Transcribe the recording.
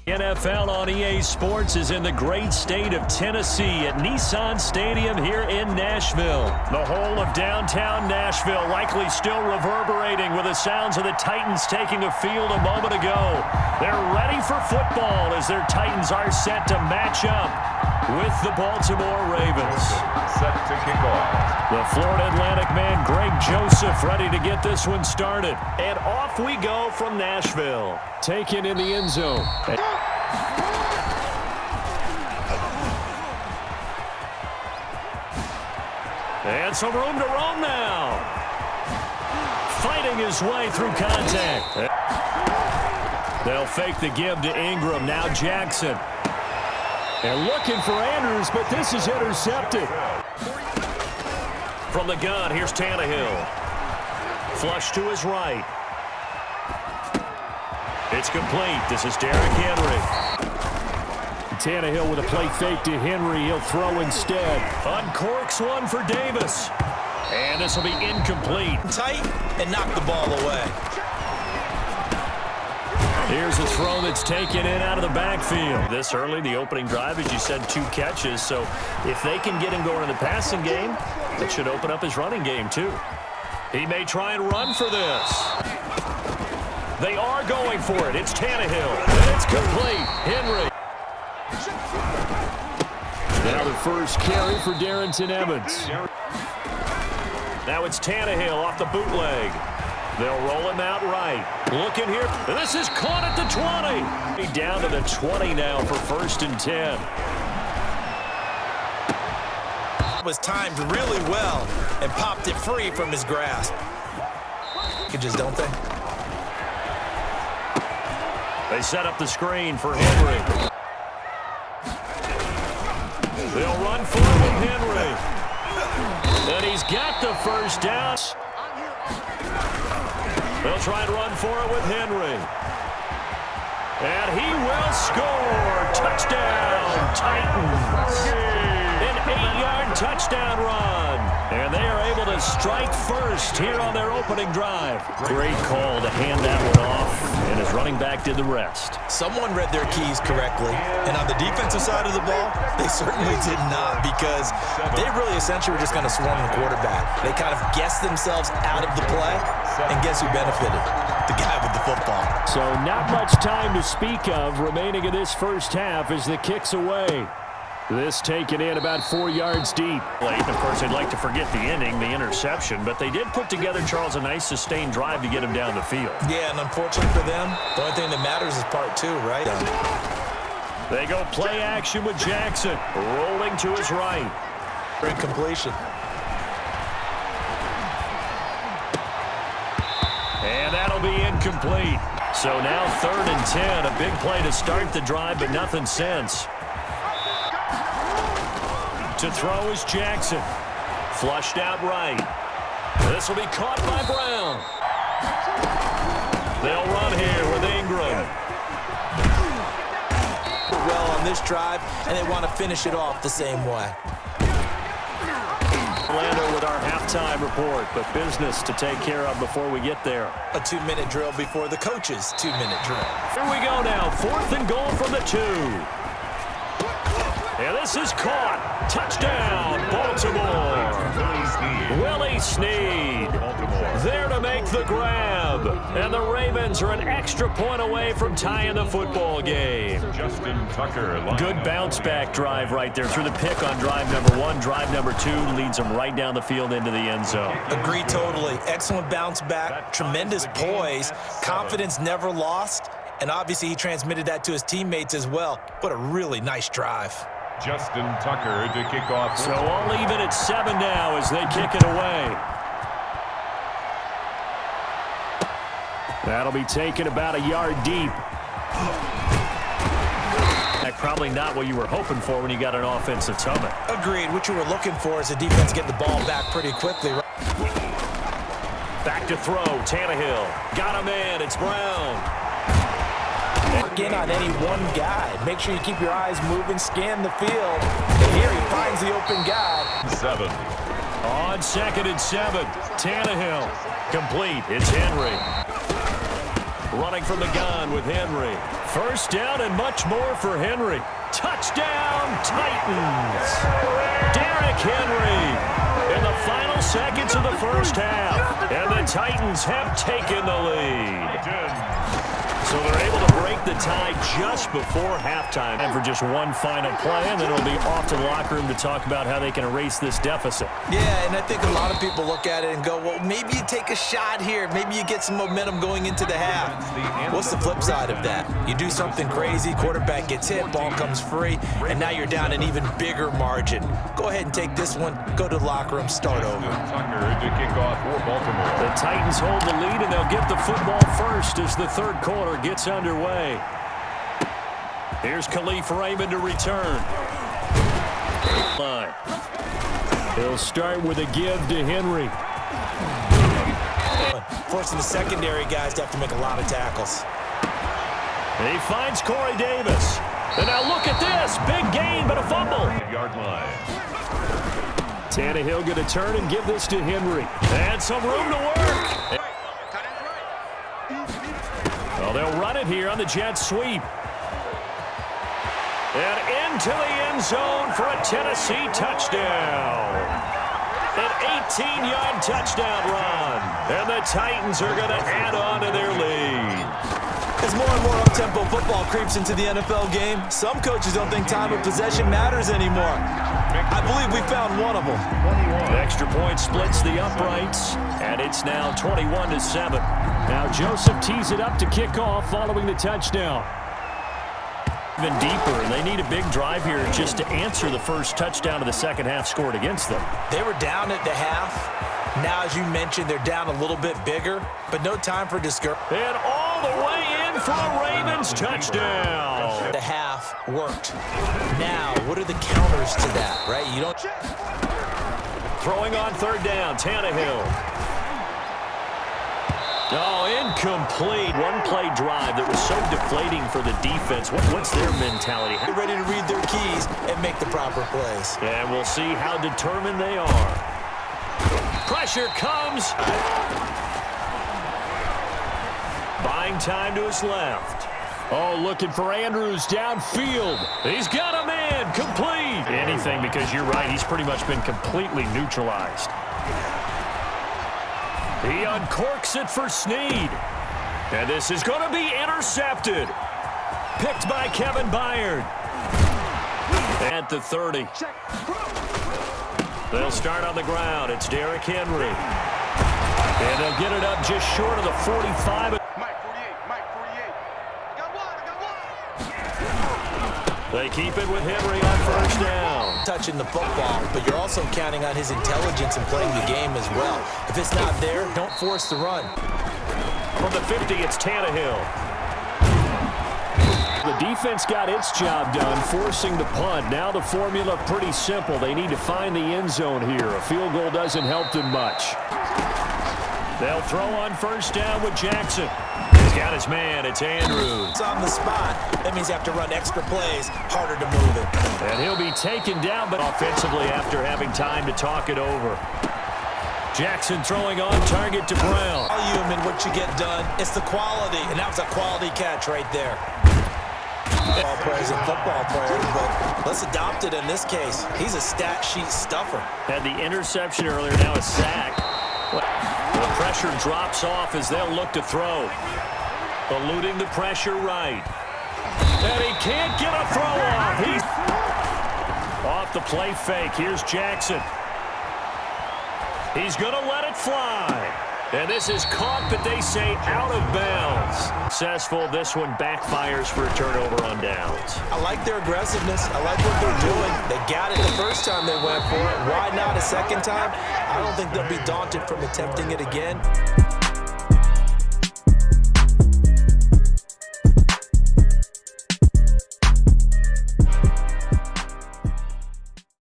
NFL on EA Sports is in the great state of Tennessee at Nissan Stadium here in Nashville. The whole of downtown Nashville likely still reverberating with the sounds of the Titans taking a field a moment ago. They're ready for football as their Titans are set to match up with the Baltimore Ravens. Set to kick off. The Florida Atlantic man Greg Joseph ready to get this one started. And off we go from Nashville. Taken in the end zone. And some room to roam now. Fighting his way through contact. They'll fake the give to Ingram. Now Jackson. They're looking for Andrews, but this is intercepted. From the gun, here's Tannehill. Flush to his right. It's complete. This is Derrick Henry. Tannehill with a play fake to Henry. He'll throw instead. Uncorks one for Davis. And this will be incomplete. Tight and knock the ball away. Here's a throw that's taken in out of the backfield. This early, the opening drive, as you said, 2 catches. So if they can get him going in the passing game, that should open up his running game too. He may try and run for this. They are going for it. It's Tannehill. And it's complete. Henry. Now the first carry for Darrington Evans. Now it's Tannehill off the bootleg. They'll roll him out right. Looking here. This is caught at the 20. Down to the 20 now for 1st and 10. Was timed really well and popped it free from his grasp. Just don't they? They set up the screen for Henry. They'll run for it with Henry. And he's got the first down. They'll try and run for it with Henry. And he will score. Touchdown, Titans. An 8-yard touchdown run. And they are able to strike first here on their opening drive. Great call to hand that one off. And his running back did the rest. Someone read their keys correctly. And on the defensive side of the ball, they certainly did not, because they really essentially were just going to swarm the quarterback. They kind of guessed themselves out of the play. And guess who benefited? The guy with the football. So not much time to speak of remaining in this first half as the kick's away. This taken in about 4 yards deep. Of course, they'd like to forget the inning, the interception, but they did put together, Charles, a nice sustained drive to get him down the field. Yeah, and unfortunately for them, the only thing that matters is part 2, right? They go play action with Jackson, rolling to his right. Incompletion. And that'll be incomplete. So now 3rd and 10, a big play to start the drive, but nothing since. To throw is Jackson. Flushed out right. This will be caught by Brown. They'll run here with Ingram. Well on this drive, and they want to finish it off the same way. Orlando with our halftime report, but business to take care of before we get there. A 2-minute drill before the coach's 2-minute drill. Here we go now. 4th and goal from the 2. And this is caught. Touchdown, Baltimore. Willie Snead there to make the grab. And the Ravens are an extra point away from tying the football game. Justin Tucker. Good bounce back drive right there through the pick on drive number 1. Drive number 2 leads them right down the field into the end zone. Agree totally. Excellent bounce back. Tremendous poise. Confidence never lost. And obviously he transmitted that to his teammates as well. What a really nice drive. Justin Tucker to kick off. So all even at 7 now as they kick it away. That'll be taken about a yard deep. Probably not what you were hoping for when you got an offensive summit. Agreed. What you were looking for is the defense getting the ball back pretty quickly. Back to throw. Tannehill. Got him in. It's Brown. Work in on any one guy. Make sure you keep your eyes moving, scan the field. And here he finds the open guy. 7. On 2nd and 7, Tannehill. Complete. It's Henry. Running from the gun with Henry. First down and much more for Henry. Touchdown, Titans. Derrick Henry in the final seconds of the first half. And the Titans have taken the lead. So they're able to break the tie just before halftime. And for just one final play, and then it'll be off to the locker room to talk about how they can erase this deficit. Yeah, and I think a lot of people look at it and go, well, maybe you take a shot here. Maybe you get some momentum going into the half. What's the flip side of that? You do something crazy, quarterback gets hit, ball comes free, and now you're down an even bigger margin. Go ahead and take this one, go to the locker room, start over. Tucker to kick off for Baltimore. The Titans hold the lead, and they'll get the football first as the third quarter gets underway. Here's Khalif Raymond to return. He'll start with a give to Henry. Forcing the secondary guys to have to make a lot of tackles. He finds Corey Davis. And now look at this. Big gain, but a fumble. Yard line. Tannehill going to turn and give this to Henry. And some room to work. Well, they'll run it here on the jet sweep. And into the end zone for a Tennessee touchdown. An 18-yard touchdown run. And the Titans are going to add on to their lead. As more and more up-tempo football creeps into the NFL game, some coaches don't think time of possession matters anymore. I believe we found one of them. The extra point splits the uprights, and it's now 21-7. Now Joseph tees it up to kick off following the touchdown. Even deeper, and they need a big drive here just to answer the first touchdown of the second half scored against them. They were down at the half. Now, as you mentioned, they're down a little bit bigger, but no time for discouragement. And all the way in for a Ravens touchdown. The half worked. Now, what are the counters to that, right? You don't... Throwing on third down, Tannehill. Oh, incomplete. One-play drive that was so deflating for the defense. What's their mentality? They're ready to read their keys and make the proper plays. And we'll see how determined they are. Pressure comes. Buying time to his left. Oh, looking for Andrews downfield. He's got a man. Complete. Anything, because you're right. He's pretty much been completely neutralized. He uncorks it for Snead. And this is going to be intercepted. Picked by Kevin Byard. At the 30. They'll start on the ground. It's Derrick Henry. And they'll get it up just short of the 45. Mike 48, Mike 48. Got one. They keep it with Henry on first down. Touching the football, but you're also counting on his intelligence in playing the game as well. If it's not there, don't force the run. From the 50, it's Tannehill. The defense got its job done, forcing the punt. Now the formula pretty simple. They need to find the end zone here. A field goal doesn't help them much. They'll throw on first down with Jackson. He's got his man. It's Andrews. It's on the spot. That means you have to run extra plays, harder to move it. And he'll be taken down, but offensively after having time to talk it over. Jackson throwing on target to Brown. Volume and what you get done, it's the quality, and that was a quality catch right there. Football players and football players, but let's adopt it in this case. He's a stat sheet stuffer. Had the interception earlier, now a sack. The pressure drops off as they'll look to throw. Eluding the pressure right. And he can't get a throw off. He's off the play fake. Here's Jackson. He's going to let it fly. And this is caught, but they say out of bounds. Successful. This one backfires for a turnover on downs. I like their aggressiveness. I like what they're doing. They got it the first time they went for it. Why not a second time? I don't think they'll be daunted from attempting it again.